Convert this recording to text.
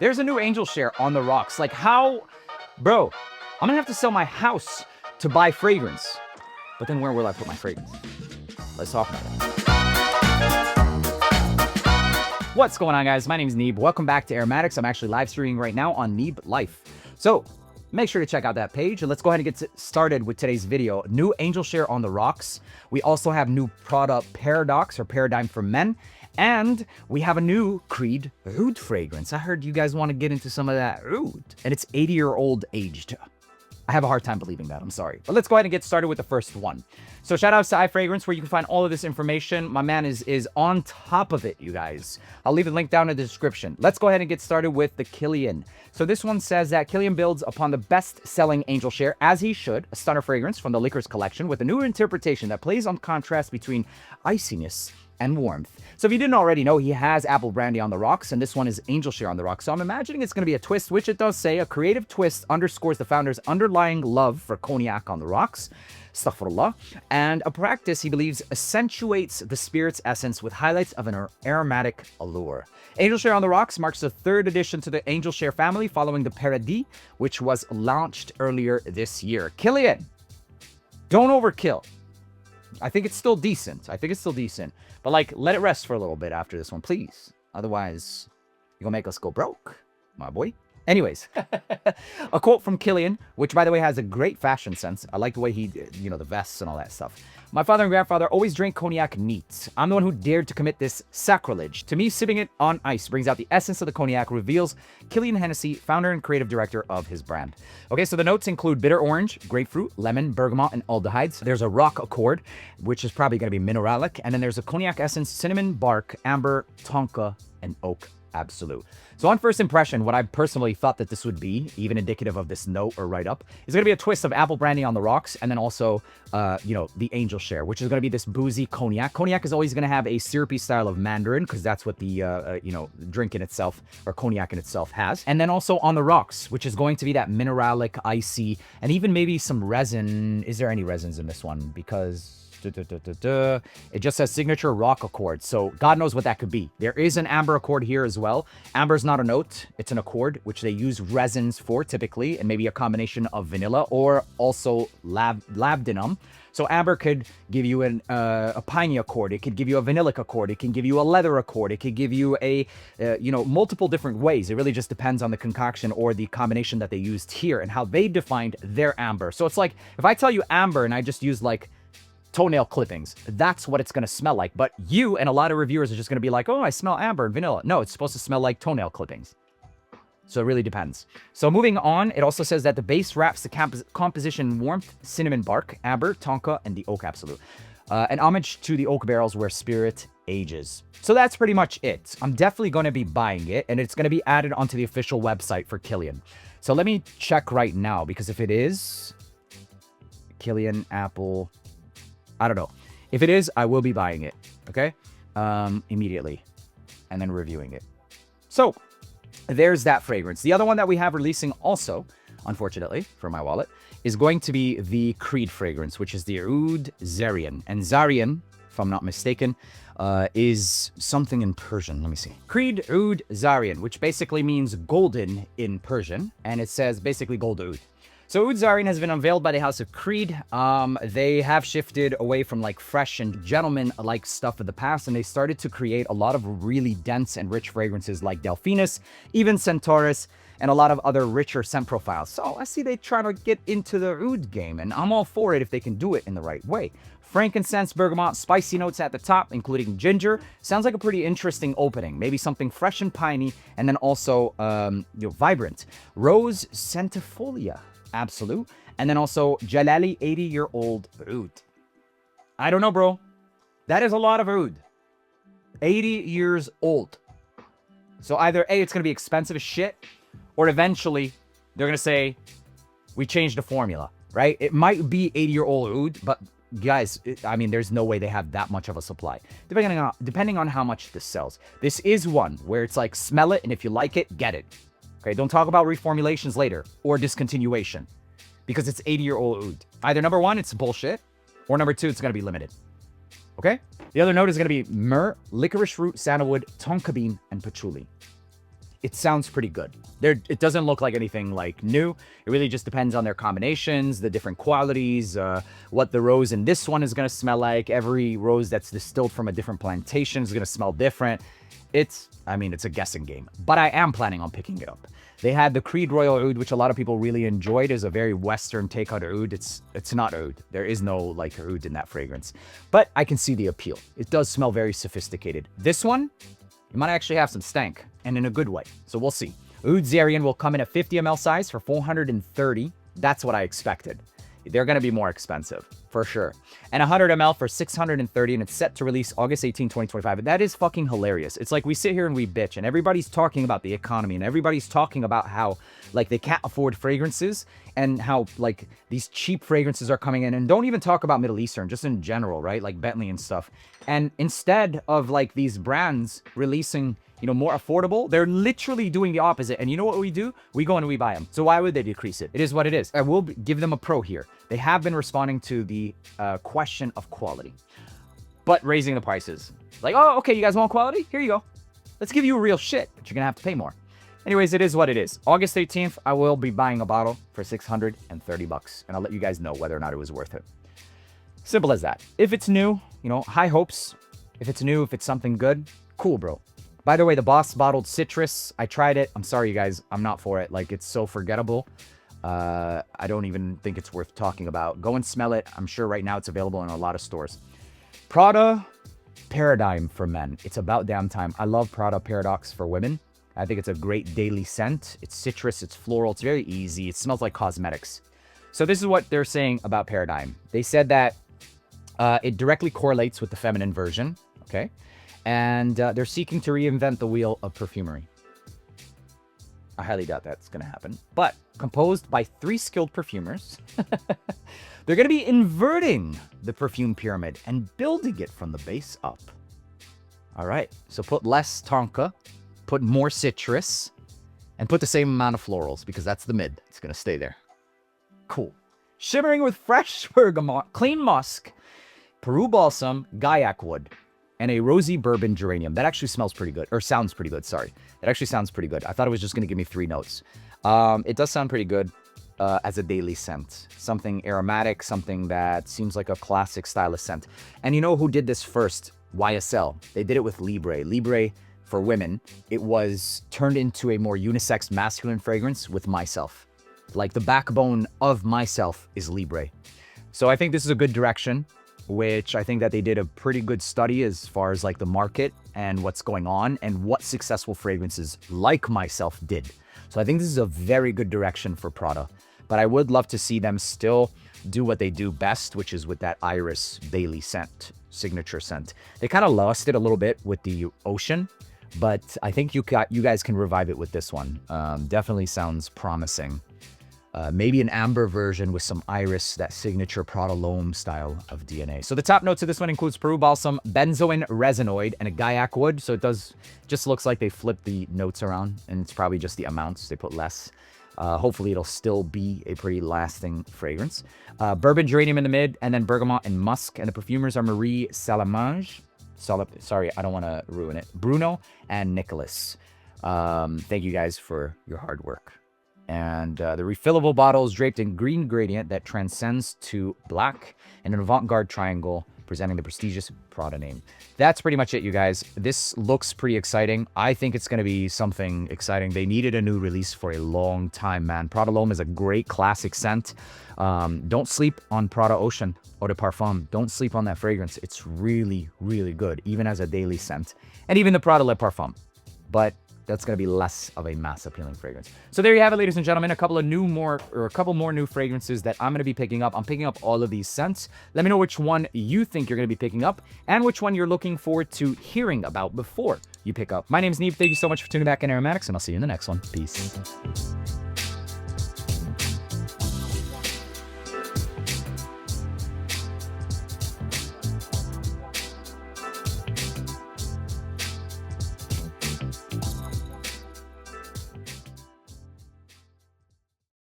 There's a new angel share on the rocks. Like how, bro, I'm gonna have to sell my house to buy fragrance. But then where will I put my fragrance? Let's talk about it. What's going on, guys? My name is Neeb. Welcome back to AROMATIX. I'm actually live streaming right now on Neeb Life. So make sure to check out that page, and let's go ahead and get started with today's video. New angel share on the rocks. We also have new Prada Paradigm for men. And we have a new Creed Oud fragrance. I heard you guys want to get into some of that Oud. And it's 80-year-old aged. I have a hard time believing that. I'm sorry. But let's go ahead and get started with the first one. So shout out to iFragrance, where you can find all of this information. My man is on top of it, you guys. I'll leave a link down in the description. Let's go ahead and get started with the Kilian. So this one says that Kilian builds upon the best-selling angel share, as he should, a stunner fragrance from the Liquors collection with a new interpretation that plays on contrast between iciness and warmth. So if you didn't already know, he has apple brandy on the rocks, and this one is angel share on the rocks. So I'm imagining it's going to be a twist, which it does say. A creative twist underscores the founder's underlying love for cognac on the rocks, astaghfirullah, and a practice he believes accentuates the spirit's essence with highlights of an aromatic allure. Angel share on the rocks marks the third addition to the angel share family, following the Paradigm, which was launched earlier this year. Kilian, don't overkill. I think it's still decent. But like, let it rest for a little bit after this one, please. Otherwise, you're gonna make us go broke, my boy. Anyways, a quote from Kilian, which by the way has a great fashion sense. I like the way he, the vests and all that stuff. My father and grandfather always drank cognac neat. I'm the one who dared to commit this sacrilege. To me, sipping it on ice brings out the essence of the cognac, reveals Kilian Hennessy, founder and creative director of his brand. Okay, so the notes include bitter orange, grapefruit, lemon, bergamot, and aldehydes. There's a rock accord, which is probably going to be mineralic. And then there's a cognac essence, cinnamon bark, amber, tonka, and oak absolute. So on first impression, what I personally thought that this would be, even indicative of this note or write-up, is going to be a twist of apple brandy on the rocks, and then also, the angel share, which is going to be this boozy cognac. Cognac is always going to have a syrupy style of Mandarin, because that's what the, drink in itself, or cognac in itself has. And then also on the rocks, which is going to be that mineralic, icy, and even maybe some resin. Is there any resins in this one? Because it just says signature rock accord, so God knows what that could be. There is an amber accord here as well. Amber is not a note, it's an accord, which they use resins for typically, and maybe a combination of vanilla or also labdanum. So amber could give you a piney accord, it could give you a vanillic accord, it can give you a leather accord, it could give you a, multiple different ways. It really just depends on the concoction or the combination that they used here and how they defined their amber. So it's like, if I tell you amber and I just use like toenail clippings, that's what it's going to smell like. But you and a lot of reviewers are just going to be like, oh, I smell amber and vanilla. No, it's supposed to smell like toenail clippings. So it really depends. So moving on, it also says that the base wraps the composition warmth, cinnamon bark, amber, tonka, and the oak absolute. An homage to the oak barrels where spirit ages. So that's pretty much it. I'm definitely going to be buying it, and it's going to be added onto the official website for Kilian. So let me check right now, because if it is Kilian Apple, I don't know. If it is, I will be buying it, okay? Immediately, and then reviewing it. So there's that fragrance. The other one that we have releasing also, unfortunately, for my wallet, is going to be the Creed fragrance, which is the Oud Zarian. And Zarian, if I'm not mistaken, is something in Persian. Let me see. Creed Oud Zarian, which basically means golden in Persian, and it says basically gold oud. So Oud Zarian has been unveiled by the House of Creed. They have shifted away from like fresh and gentleman-like stuff of the past, and they started to create a lot of really dense and rich fragrances like Delphinus, even Centaurus, and a lot of other richer scent profiles. So I see they try to get into the oud game, and I'm all for it if they can do it in the right way. Frankincense, bergamot, spicy notes at the top, including ginger. Sounds like a pretty interesting opening. Maybe something fresh and piney, and then also vibrant. Rose centifolia. Absolute. And then also Jalali 80-year-old oud. I don't know, bro. That is a lot of oud. 80 years old. So either A, it's going to be expensive as shit, or eventually they're going to say, we changed the formula, right? It might be 80-year-old oud, but guys, there's no way they have that much of a supply. Depending on how much this sells. This is one where it's like, smell it, and if you like it, get it. Okay, don't talk about reformulations later or discontinuation, because it's 80-year-old oud. Either number one, it's bullshit, or number two, it's going to be limited. Okay? The other note is going to be myrrh, licorice root, sandalwood, tonka bean, and patchouli. it sounds pretty good. It doesn't look like anything like new. It really just depends on their combinations, the different qualities, what the rose in this one is going to smell like. Every rose that's distilled from a different plantation is going to smell different. I mean, it's a guessing game, but I am planning on picking it up. They had the Creed Royal Oud, which a lot of people really enjoyed. Is a very Western take on oud. It's not oud. There is no like oud in that fragrance, but I can see the appeal. It does smell very sophisticated. This one, it might actually have some stank, and in a good way. So we'll see. Oud Zarian will come in a 50 ml size for $430. That's what I expected. They're going to be more expensive, for sure. And 100 ml for $630, and it's set to release August 18, 2025. And that is fucking hilarious. It's like we sit here and we bitch, and everybody's talking about the economy, and everybody's talking about how, like, they can't afford fragrances, and how, like, these cheap fragrances are coming in. And don't even talk about Middle Eastern, just in general, right? Like Bentley and stuff. And instead of, like, these brands releasing, you know, more affordable, they're literally doing the opposite. And you know what we do? We go and we buy them. So why would they decrease it? It is what it is. I will give them a pro here. They have been responding to the question of quality, but raising the prices. Like, oh, okay, you guys want quality? Here you go. Let's give you real shit, but you're gonna have to pay more. Anyways, it is what it is. August 18th, I will be buying a bottle for $630, and I'll let you guys know whether or not it was worth it. Simple as that. If it's new, you know, high hopes. If it's new, if it's something good, cool, bro. By the way, the Boss Bottled Citrus, I tried it. I'm sorry, you guys. I'm not for it. Like, it's so forgettable. I don't even think it's worth talking about. Go and smell it. I'm sure right now it's available in a lot of stores. Prada Paradigm for men. It's about damn time. I love Prada Paradox for women. I think it's a great daily scent. It's citrus. It's floral. It's very easy. It smells like cosmetics. So this is what they're saying about Paradigm. They said that it directly correlates with the feminine version. Okay. And they're seeking to reinvent the wheel of perfumery. I highly doubt that's going to happen. But composed by 3 skilled perfumers, they're going to be inverting the perfume pyramid and building it from the base up. All right. So put less tonka, put more citrus, and put the same amount of florals, because that's the mid. It's going to stay there. Cool. Shimmering with fresh bergamot, clean musk, Peru balsam, guaiac wood, and a rosy bourbon geranium. That actually smells pretty good, or sounds pretty good, sorry. That actually sounds pretty good. I thought it was just going to give me 3 notes. It does sound pretty good as a daily scent. Something aromatic, something that seems like a classic style of scent. And you know who did this first? YSL. They did it with Libre. Libre, for women, it was turned into a more unisex masculine fragrance with Myself. Like, the backbone of Myself is Libre. So I think this is a good direction, which I think that they did a pretty good study as far as like the market and what's going on and what successful fragrances like Myself did. So I think this is a very good direction for Prada, but I would love to see them still do what they do best, which is with that Iris Bailey scent, signature scent. They kind of lost it a little bit with the Ocean, but I think you guys can revive it with this one. Definitely sounds promising. Maybe an amber version with some iris, that signature Prada L'Homme style of DNA. So the top notes of this one includes Peru balsam, benzoin resinoid, and a guaiac wood. So it just looks like they flipped the notes around, and it's probably just the amounts. They put less. Hopefully it'll still be a pretty lasting fragrance. Bourbon geranium in the mid, and then bergamot and musk. And the perfumers are Marie Salamange. Sorry, I don't want to ruin it. Bruno and Nicholas. Thank you guys for your hard work. And the refillable bottle is draped in green gradient that transcends to black and an avant-garde triangle presenting the prestigious Prada name. That's pretty much it, you guys. This looks pretty exciting. I think it's going to be something exciting. They needed a new release for a long time, man. Prada L'Homme is a great classic scent. Don't sleep on Prada Ocean Eau de Parfum. Don't sleep on that fragrance. It's really, really good, even as a daily scent. And even the Prada Le Parfum. But that's going to be less of a mass appealing fragrance. So there you have it, ladies and gentlemen. A couple more new fragrances that I'm going to be picking up. I'm picking up all of these scents. Let me know which one you think you're going to be picking up and which one you're looking forward to hearing about before you pick up. My name's Neeb. Thank you so much for tuning back in Aromatics, and I'll see you in the next one. Peace.